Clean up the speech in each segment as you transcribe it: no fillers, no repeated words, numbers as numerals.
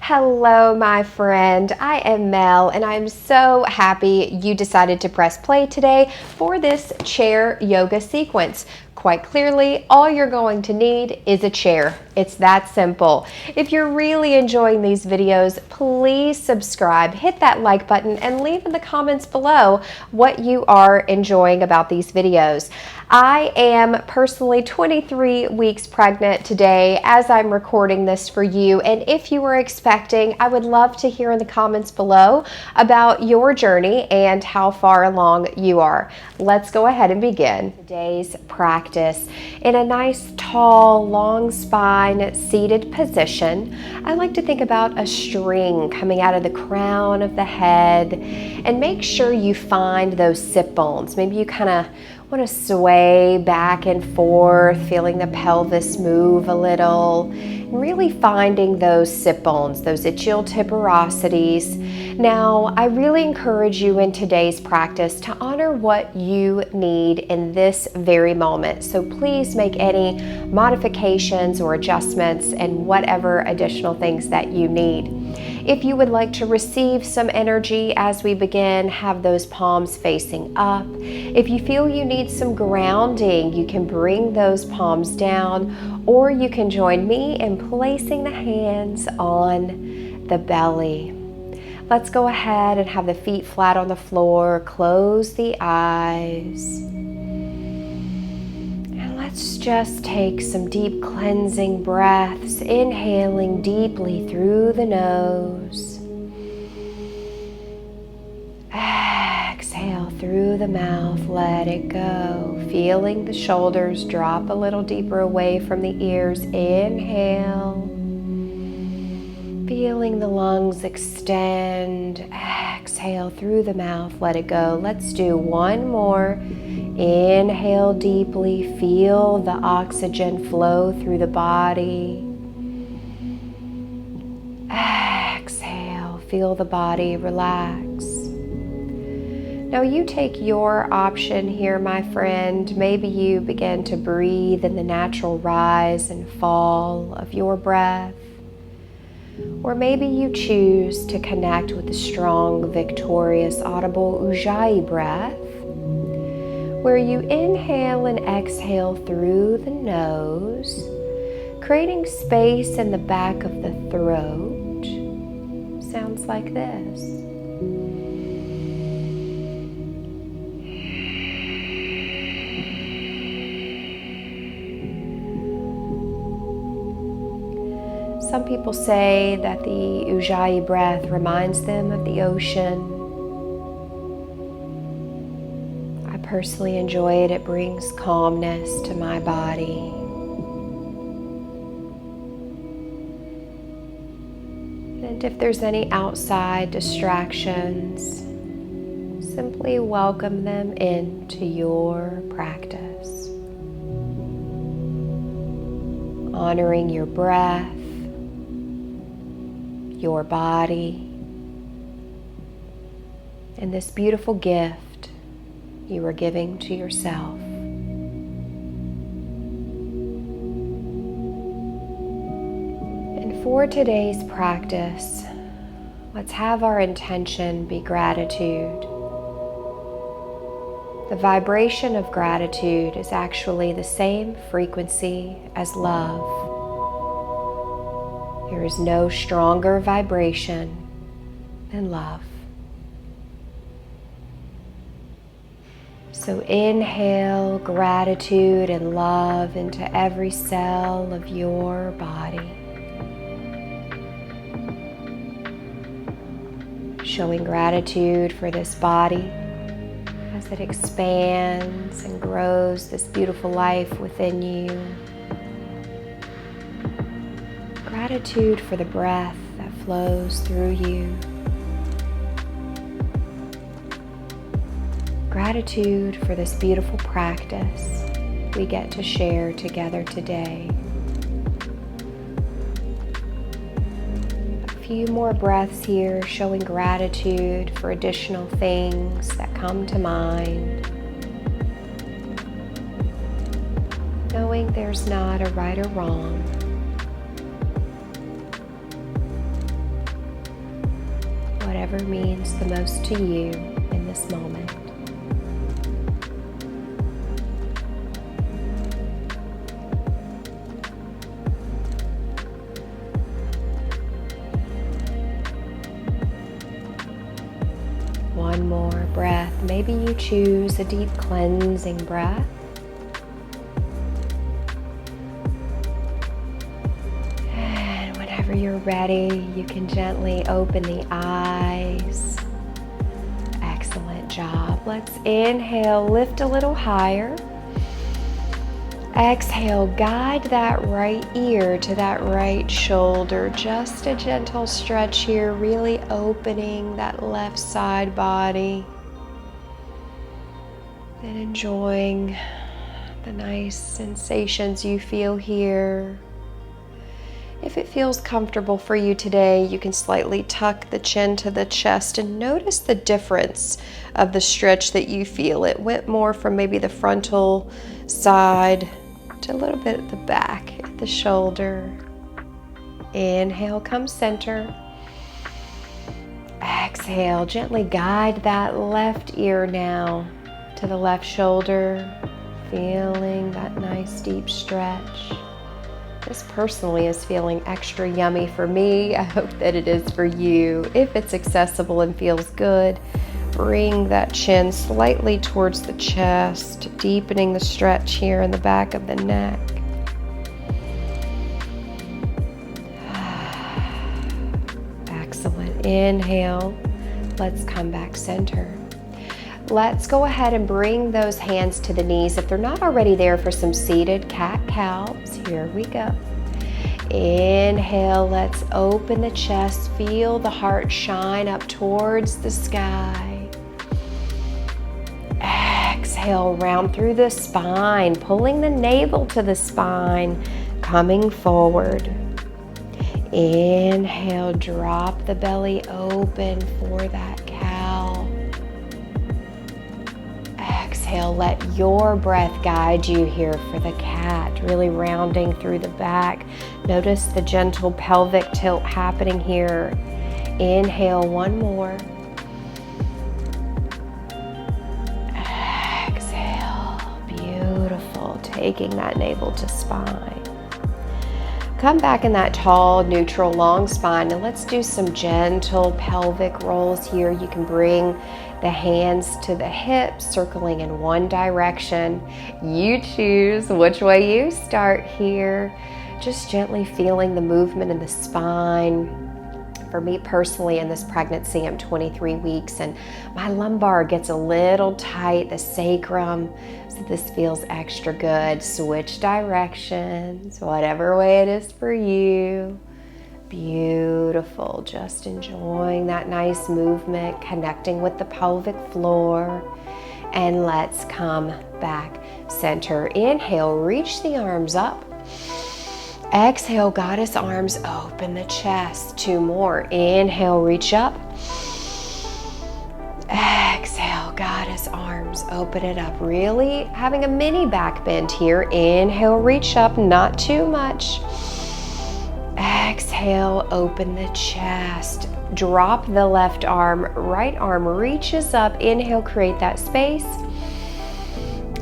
Hello, my friend. I am Mel, and I'm so happy you decided to press play today for this chair yoga sequence. Quite clearly, all you're going to need is a chair. It's that simple. If you're really enjoying these videos, please subscribe, hit that like button, and leave in the comments below what you are enjoying about these videos. I am personally 23 weeks pregnant today as I'm recording this for you, and if you were expecting, I would love to hear in the comments below about your journey and how far along you are. Let's go ahead and begin today's practice in a nice, tall, long spine seated position. I like to think about a string coming out of the crown of the head, and make sure you find those sit bones. Maybe you kind of want to sway back and forth, feeling the pelvis move a little, and really finding those sit bones, those ischial tuberosities. Now, I really encourage you in today's practice to honor what you need in this very moment. So please make any modifications or adjustments and whatever additional things that you need. If you would like to receive some energy as we begin, have those palms facing up. If you feel you need some grounding, you can bring those palms down, or you can join me in placing the hands on the belly. Let's go ahead and have the feet flat on the floor, close the eyes. And let's just take some deep cleansing breaths, inhaling deeply through the nose. Exhale through the mouth, let it go. Feeling the shoulders drop a little deeper away from the ears. Inhale. Feeling the lungs extend. Exhale through the mouth, let it go. Let's do one more. Inhale deeply. Feel the oxygen flow through the body. Exhale. Feel the body relax. Now you take your option here, my friend. Maybe you begin to breathe in the natural rise and fall of your breath. Or maybe you choose to connect with the strong, victorious, audible Ujjayi breath, where you inhale and exhale through the nose, creating space in the back of the throat. Sounds like this. Some people say that the Ujjayi breath reminds them of the ocean. I personally enjoy it. It brings calmness to my body. And if there's any outside distractions, simply welcome them into your practice. Honoring your breath, your body, and this beautiful gift you are giving to yourself. And for today's practice, let's have our intention be gratitude. The vibration of gratitude is actually the same frequency as love. There is no stronger vibration than love. So inhale gratitude and love into every cell of your body. Showing gratitude for this body as it expands and grows this beautiful life within you. Gratitude for the breath that flows through you. Gratitude for this beautiful practice we get to share together today. A few more breaths here, showing gratitude for additional things that come to mind. Knowing there's not a right or wrong. whatever means the most to you in this moment. One more breath. Maybe you choose a deep cleansing breath. And whenever you're ready, you can gently open the eyes. Excellent job. Let's inhale, lift a little higher. Exhale, guide that right ear to that right shoulder. Just a gentle stretch here, really opening that left side body. And enjoying the nice sensations you feel here. If it feels comfortable for you today, you can slightly tuck the chin to the chest and notice the difference of the stretch that you feel. It went more from maybe the frontal side to a little bit at the back, at the shoulder. Inhale, come center. Exhale, gently guide that left ear now to the left shoulder, feeling that nice deep stretch. This personally is feeling extra yummy for me. I hope that it is for you. If it's accessible and feels good, bring that chin slightly towards the chest, deepening the stretch here in the back of the neck. Excellent. Inhale. Let's come back center. Let's go ahead and bring those hands to the knees if they're not already there for some seated cat-cows. Here we go. Inhale, let's open the chest. Feel the heart shine up towards the sky. Exhale, round through the spine, pulling the navel to the spine, coming forward. Inhale, drop the belly open for that cow. Exhale, let your breath guide you here for the cat, really rounding through the back. Notice the gentle pelvic tilt happening here. Inhale, one more. Exhale, beautiful, taking that navel to spine. Come back in that tall, neutral, long spine, and let's do some gentle pelvic rolls here. You can bring the hands to the hips, circling in one direction. You choose which way you start here. Just gently feeling the movement in the spine. For me personally, in this pregnancy, I'm 23 weeks and my lumbar gets a little tight, the sacrum, so this feels extra good. Switch directions, whatever way it is for you. Beautiful, just enjoying that nice movement, connecting with the pelvic floor. And let's come back center. Inhale, reach the arms up. Exhale, goddess arms, open the chest. Two more. Inhale, reach up. Exhale, goddess arms, open it up. Really having a mini back bend here. Inhale, reach up, not too much. Exhale, open the chest. Drop the left arm, right arm reaches up. Inhale, create that space.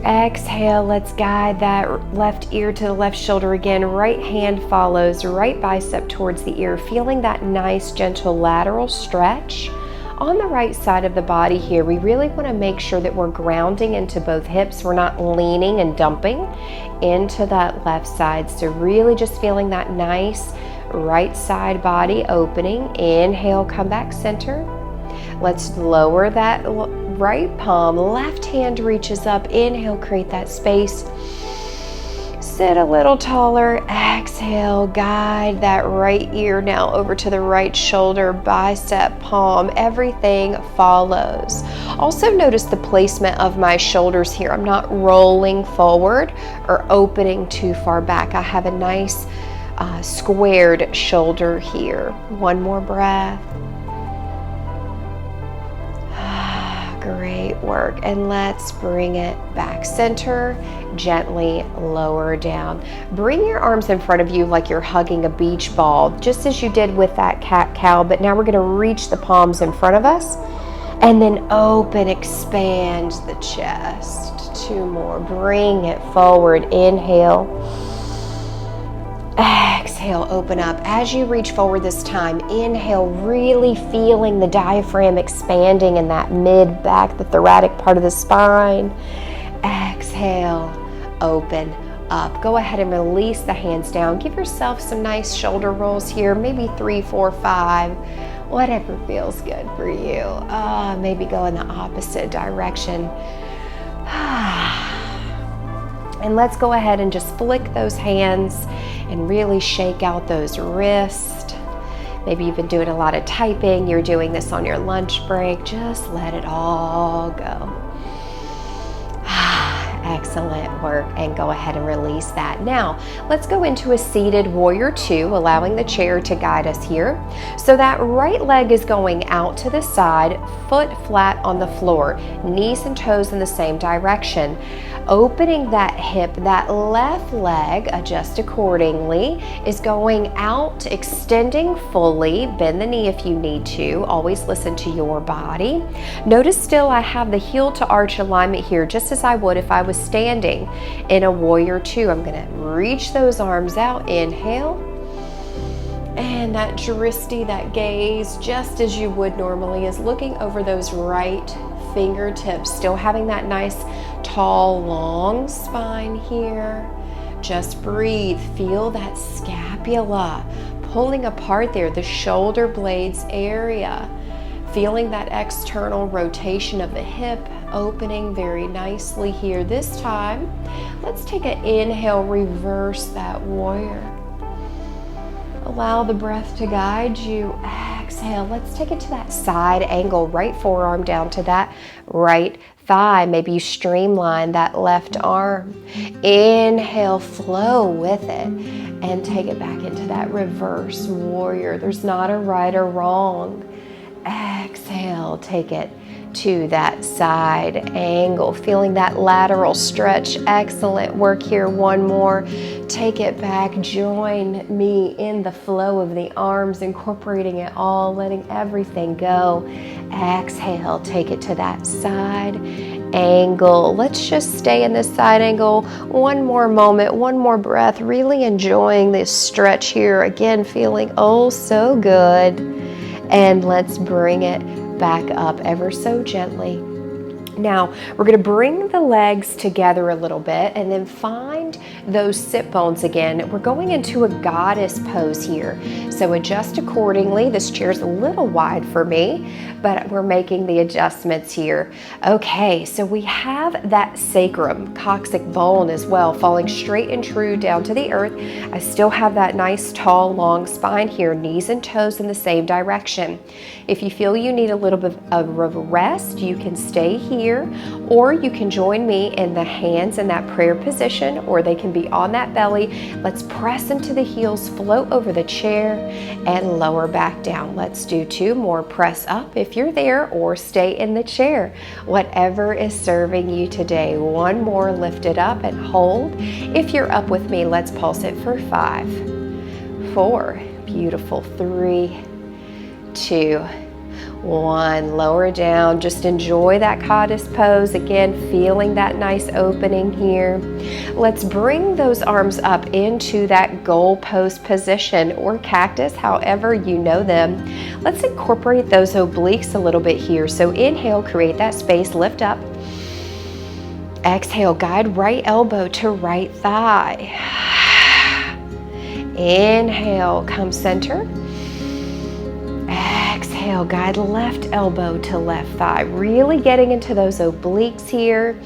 Exhale, let's guide that left ear to the left shoulder again. Right hand follows, right bicep towards the ear, feeling that nice, gentle lateral stretch. On the right side of the body here, we really want to make sure that we're grounding into both hips. We're not leaning and dumping into that left side. So really just feeling that nice right side body opening. Inhale, come back center. Let's lower that right palm, left hand reaches up. Inhale, create that space. Sit a little taller. Exhale, guide that right ear now over to the right shoulder, bicep, palm. Everything follows. Also notice the placement of my shoulders here. I'm not rolling forward or opening too far back. I have a nice squared shoulder here. One more breath. Great work. And let's bring it back center, gently lower down. Bring your arms in front of you like you're hugging a beach ball, just as you did with that cat-cow, but now we're going to reach the palms in front of us and then open, expand the chest. 2 more. Bring it forward. Inhale. Exhale, open up. As you reach forward this time, inhale, really feeling the diaphragm expanding in that mid-back, the thoracic part of the spine. Exhale, open up. Go ahead and release the hands down. Give yourself some nice shoulder rolls here, maybe 3, 4, 5, whatever feels good for you. Maybe go in the opposite direction. And let's go ahead and just flick those hands and really shake out those wrists. Maybe you've been doing a lot of typing, you're doing this on your lunch break. Just let it all go. Excellent work, and go ahead and release that. Now, let's go into a seated warrior 2, allowing the chair to guide us here. So that right leg is going out to the side, foot flat on the floor, knees and toes in the same direction. Opening that hip, that left leg, adjust accordingly, is going out, extending fully. Bend the knee if you need to. Always listen to your body. Notice still I have the heel to arch alignment here, just as I would if I was standing in a warrior 2. I'm going to reach those arms out. Inhale. And that dristi, that gaze, just as you would normally, is looking over those right fingertips, still having that nice tall long spine here. Just breathe. Feel that scapula pulling apart there, the shoulder blades area. Feeling that external rotation of the hip opening very nicely here. This time, let's take an inhale, reverse that warrior. Allow the breath to guide you. Exhale. Let's take it to that side angle, right forearm down to that right thigh. Maybe you streamline that left arm. Inhale, flow with it, and take it back into that reverse warrior. There's not a right or wrong. Exhale, take it to that side angle, feeling that lateral stretch. Excellent work here. One more. Take it back. Join me in the flow of the arms, incorporating it all, letting everything go. Exhale, take it to that side angle. Let's just stay in this side angle. One more moment, one more breath, really enjoying this stretch here. Again, feeling oh so good. And let's bring it back up ever so gently. Now, we're going to bring the legs together a little bit and then find those sit bones again. We're going into a goddess pose here. So adjust accordingly. This chair's a little wide for me, but we're making the adjustments here. Okay, so we have that sacrum, coccyx bone as well, falling straight and true down to the earth. I still have that nice, tall, long spine here, knees and toes in the same direction. If you feel you need a little bit of a rest, you can stay here, or you can join me in the hands in that prayer position, or they can be on that belly. Let's press into the heels, float over the chair, and lower back down. Let's do 2 more. Press up if you're there, or stay in the chair. Whatever is serving you today. 1 more. Lift it up and hold. If you're up with me, let's pulse it for 5, 4. Beautiful. 3, 2, 1. Lower down. Just enjoy that goddess pose. Again, feeling that nice opening here. Let's bring those arms up into that goal pose position, or cactus, however you know them. Let's incorporate those obliques a little bit here. So inhale, create that space, lift up. Exhale, guide right elbow to right thigh. Inhale, come center. Exhale, guide left elbow to left thigh. Really getting into those obliques here.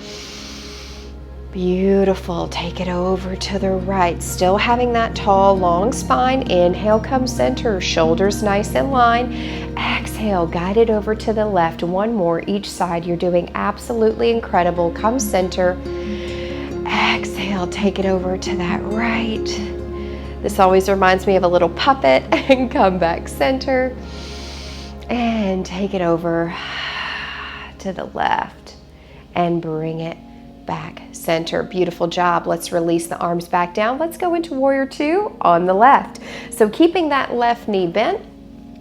Beautiful. Take it over to the right. Still having that tall, long spine. Inhale, come center. Shoulders nice in line. Exhale, guide it over to the left. 1 more each side. You're doing absolutely incredible. Come center. Exhale, take it over to that right. This always reminds me of a little puppet. And come back center. And take it over to to the left and bring it back center. Beautiful job. Let's release the arms back down. Let's go into warrior two on the left. So keeping that left knee bent,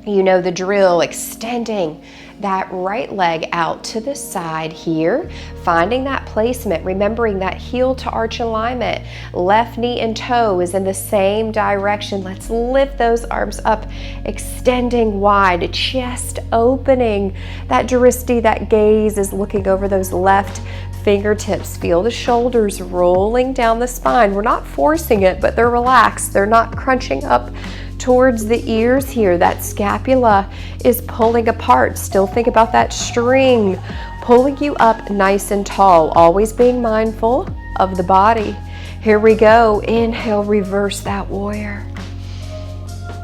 you know the drill, extending that right leg out to the side here, finding that placement, remembering that heel to arch alignment. Left knee and toe is in the same direction. Let's lift those arms up, extending wide, chest opening. That drishti, that gaze is looking over those left fingertips. Feel the shoulders rolling down the spine. We're not forcing it, but they're relaxed. They're not crunching up towards the ears here. That scapula is pulling apart. Still think about that string pulling you up nice and tall, always being mindful of the body. Here we go. Inhale, reverse that warrior.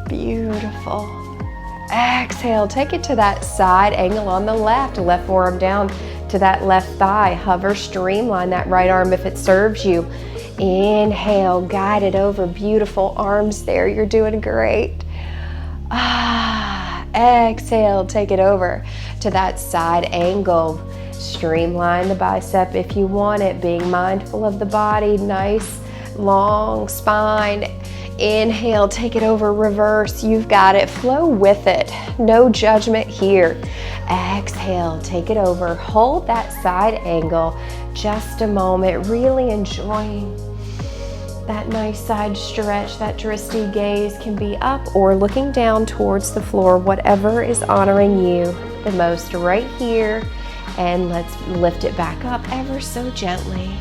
Beautiful. Exhale, take it to that side angle on the left forearm down to that left thigh. Hover, streamline that right arm if it serves you. Inhale, guide it over. Beautiful arms there. You're doing great. Exhale, take it over to that side angle. Streamline the bicep if you want it, being mindful of the body. Nice, long spine. Inhale, take it over, reverse. You've got it. Flow with it. No judgment here. Exhale, take it over. Hold that side angle just a moment. Really enjoying that nice side stretch. That drishti gaze can be up or looking down towards the floor, whatever is honoring you the most right here. And let's lift it back up ever so gently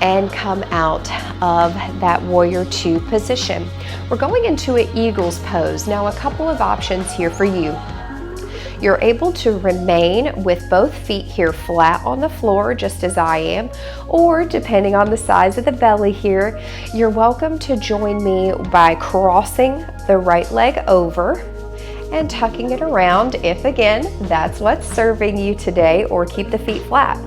and come out of that warrior two position. We're going into an eagle's pose. Now, a couple of options here for you. You're able to remain with both feet here flat on the floor, just as I am, or depending on the size of the belly here, you're welcome to join me by crossing the right leg over and tucking it around if, again, that's what's serving you today, or keep the feet flat.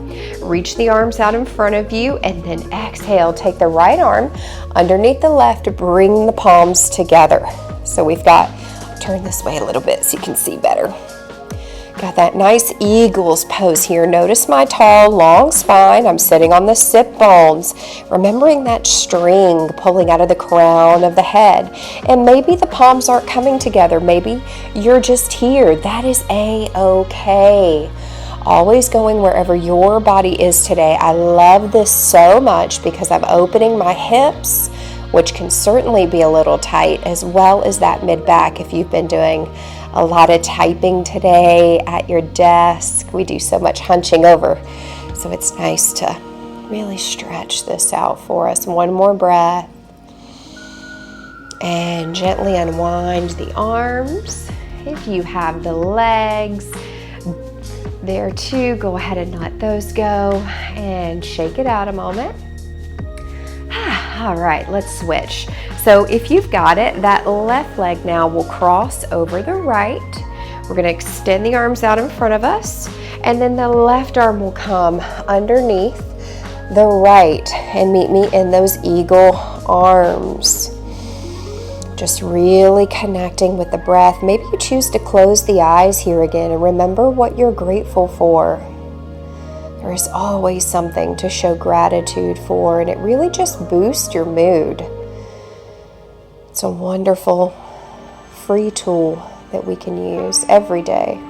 Reach the arms out in front of you and then exhale. Take the right arm underneath the left to bring the palms together. So we've got, turn this way a little bit so you can see better. Got that nice eagle's pose here. Notice my tall, long spine. I'm sitting on the sit bones, remembering that string pulling out of the crown of the head. And maybe the palms aren't coming together. Maybe you're just here. That is a-okay. Always going wherever your body is today. I love this so much because I'm opening my hips, which can certainly be a little tight, as well as that mid-back if you've been doing a lot of typing today at your desk. We do so much hunching over, so it's nice to really stretch this out for us. One more breath. And gently unwind the arms. If you have the legs there too, go ahead and let those go and shake it out a moment. All right, let's switch. So if you've got it, that left leg now will cross over the right. We're going to extend the arms out in front of us, and then the left arm will come underneath the right and meet me in those eagle arms. Just really connecting with the breath. Maybe you choose to close the eyes here again and remember what you're grateful for. There is always something to show gratitude for, and it really just boosts your mood. It's a wonderful free tool that we can use every day,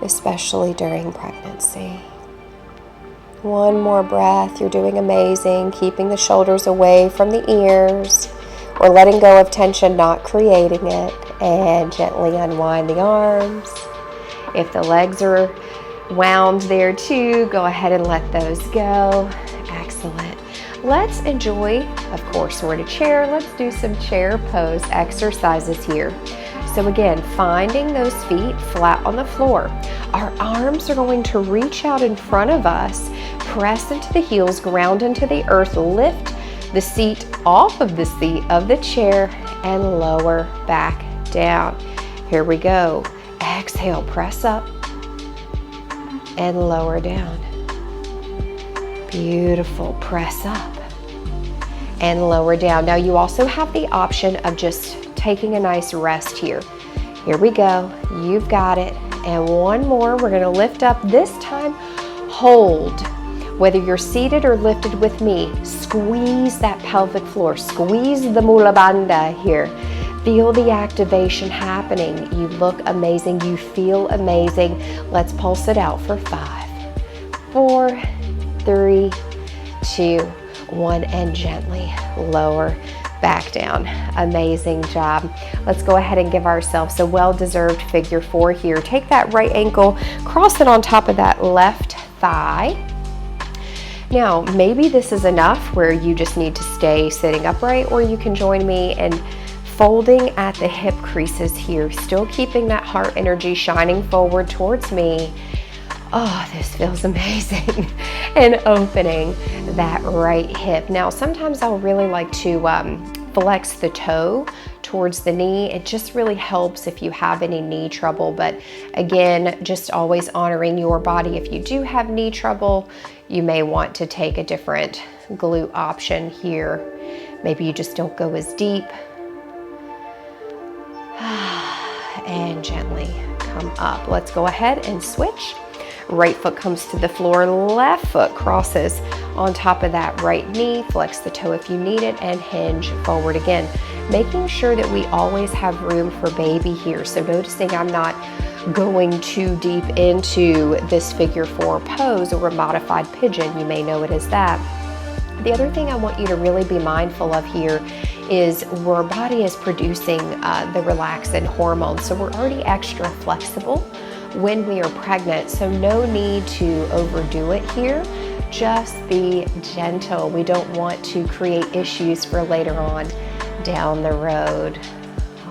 especially during pregnancy. One more breath. You're doing amazing. Keeping the shoulders away from the ears, or letting go of tension, not creating it, and gently unwind the arms. If the legs are wound there too, go ahead and let those go. Excellent. Let's enjoy, of course, we're in a chair. Let's do some chair pose exercises here. So again, finding those feet flat on the floor. Our arms are going to reach out in front of us, press into the heels, ground into the earth, lift the seat off of the seat of the chair, and lower back down. Here we go. Exhale, press up and lower down. Beautiful. Press up and lower down. Now you also have the option of just taking a nice rest here. Here we go. You've got it. And one more. We're going to lift up, this time hold. Whether you're seated or lifted with me, squeeze that pelvic floor, squeeze the mula bandha here. Feel the activation happening. You look amazing, you feel amazing. Let's pulse it out for 5, 4, 3, 2, 1, and gently lower back down. Amazing job. Let's go ahead and give ourselves a well-deserved figure 4 here. Take that right ankle, cross it on top of that left thigh. Now, maybe this is enough where you just need to stay sitting upright, or you can join me in folding at the hip creases here, still keeping that heart energy shining forward towards me. Oh, this feels amazing. And opening that right hip. Now, sometimes I'll really like to flex the toe towards the knee. It just really helps if you have any knee trouble. But again, just always honoring your body. If you do have knee trouble, you may want to take a different glute option here. Maybe you just don't go as deep. And gently come up. Let's go ahead and switch. Right foot comes to the floor, left foot crosses on top of that right knee. Flex the toe if you need it, and hinge forward again. Making sure that we always have room for baby here. So noticing I'm not going too deep into this figure 4 pose or a modified pigeon. You may know it as that. The other thing I want you to really be mindful of here is our body is producing the relaxin hormone. So we're already extra flexible when we are pregnant, so no need to overdo it here. Just be gentle. We don't want to create issues for later on down the road.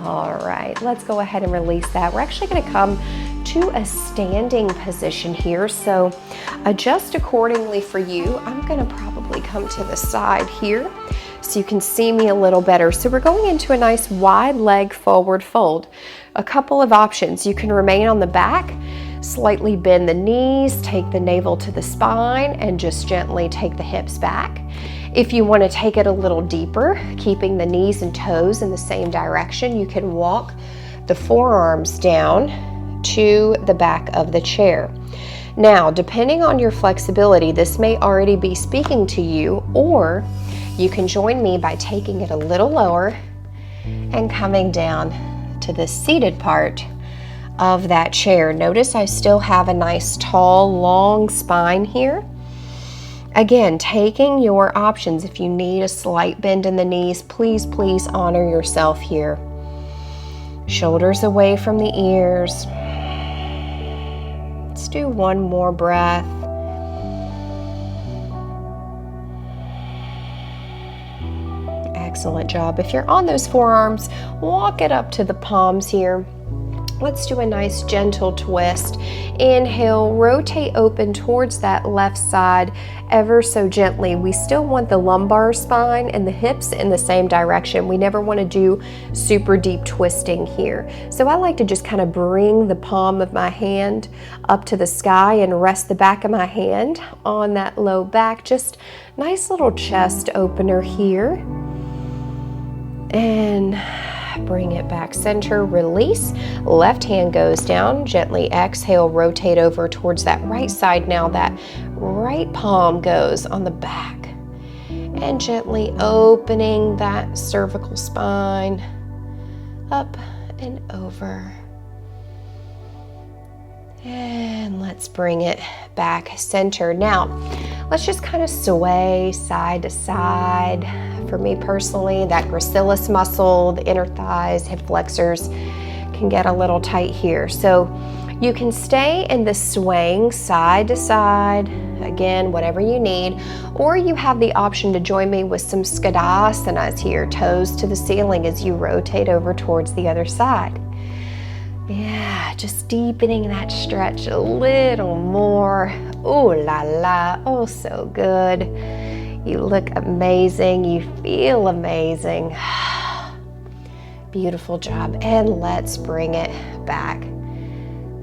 All right, let's go ahead and release that. We're actually going to come to a standing position here, so adjust accordingly for you. I'm going to probably come to the side here so you can see me a little better. So we're going into a nice wide leg forward fold. A couple of options. You can remain on the back, slightly bend the knees, take the navel to the spine, and just gently take the hips back. If you want to take it a little deeper, keeping the knees and toes in the same direction, you can walk the forearms down to the back of the chair. Now, depending on your flexibility, this may already be speaking to you, or you can join me by taking it a little lower and coming down to the seated part of that chair. Notice I still have a nice tall long spine here. Again, taking your options. If you need a slight bend in the knees, please honor yourself here. Shoulders away from the ears. Let's do one more breath. Excellent job. If you're on those forearms, walk it up to the palms here. Let's do a nice gentle twist. Inhale, rotate open towards that left side ever so gently. We still want the lumbar spine and the hips in the same direction. We never want to do super deep twisting here. So I like to just kind of bring the palm of my hand up to the sky and rest the back of my hand on that low back. Just nice little chest opener here. And bring it back center, release. Left hand goes down, gently exhale, rotate over towards that right side. Now that right palm goes on the back and gently opening that cervical spine up and over. And let's bring it back center. Now, let's just kind of sway side to side. For me personally, that gracilis muscle, the inner thighs, hip flexors can get a little tight here. So you can stay in the swaying side to side, again, whatever you need, or you have the option to join me with some skadasanas here, toes to the ceiling as you rotate over towards the other side. Yeah, just deepening that stretch a little more. Ooh la la, oh so good. You look amazing, you feel amazing. Beautiful job. And let's bring it back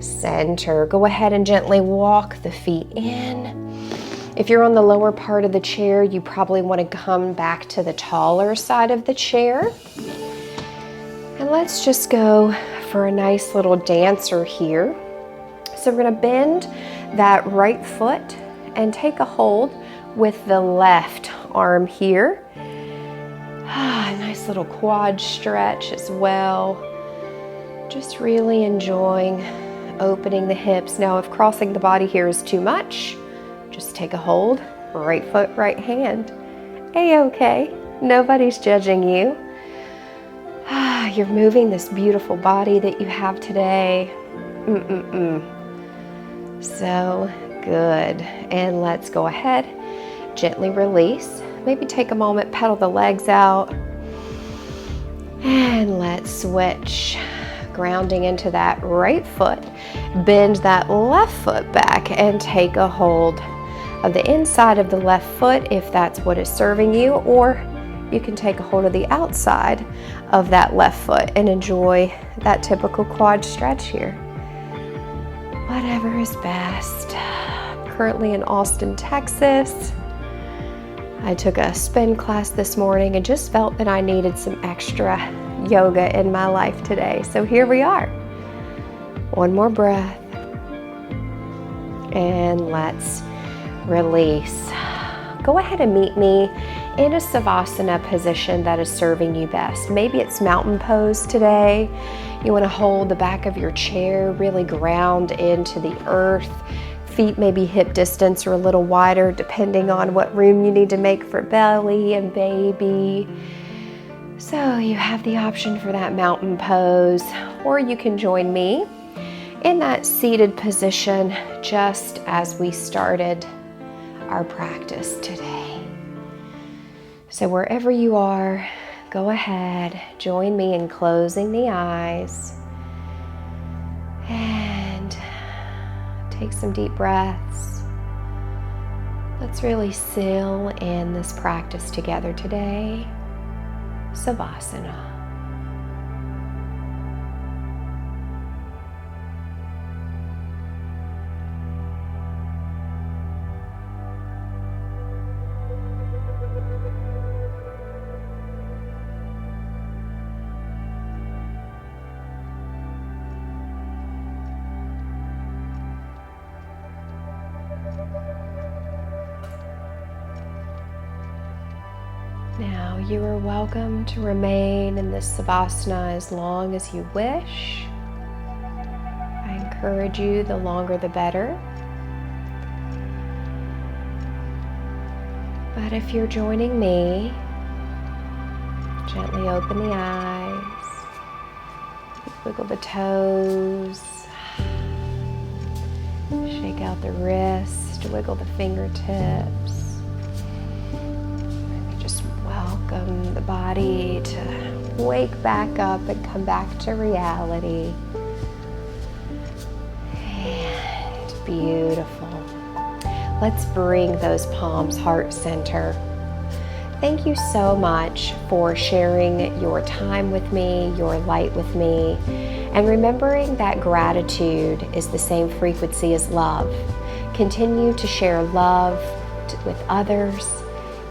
center. Go ahead and gently walk the feet in. If you're on the lower part of the chair, you probably want to come back to the taller side of the chair. And let's just go for a nice little dancer here. So we're going to bend that right foot and take a hold with the left arm here. Nice little quad stretch as well. Just really enjoying opening the hips. Now, if crossing the body here is too much, just take a hold, right foot, right hand. A-okay, nobody's judging you. You're moving this beautiful body that you have today. So good. And let's go ahead, gently release. Maybe take a moment, pedal the legs out. And let's switch, grounding into that right foot. Bend that left foot back and take a hold of the inside of the left foot if that's what is serving you, or you can take a hold of the outside of that left foot and enjoy that typical quad stretch here. Whatever is best. I'm currently in Austin, Texas. I took a spin class this morning and just felt that I needed some extra yoga in my life today. So here we are. One more breath. And let's release. Go ahead and meet me in a Savasana position that is serving you best. Maybe it's mountain pose today. You want to hold the back of your chair, really ground into the earth. Feet maybe hip distance or a little wider depending on what room you need to make for belly and baby. So you have the option for that mountain pose, or you can join me in that seated position just as we started our practice today. So wherever you are, go ahead, join me in closing the eyes and take some deep breaths. Let's really seal in this practice together today. Savasana. Now you are welcome to remain in this Savasana as long as you wish. I encourage you, the longer the better. But if you're joining me, gently open the eyes, wiggle the toes, shake out the wrist, wiggle the fingertips. Welcome the body to wake back up and come back to reality. And beautiful. Let's bring those palms heart center. Thank you so much for sharing your time with me, your light with me, and remembering that gratitude is the same frequency as love. Continue to share love with others.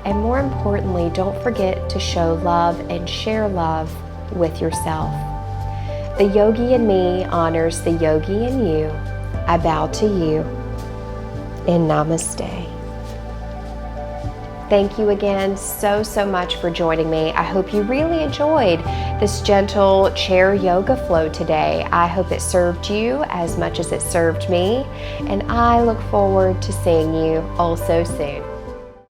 And more importantly, don't forget to show love and share love with yourself. The yogi in me honors the yogi in you. I bow to you in Namaste. Thank you again so much for joining me. I hope you really enjoyed this gentle chair yoga flow today. I hope it served you as much as it served me, and I look forward to seeing you all so soon.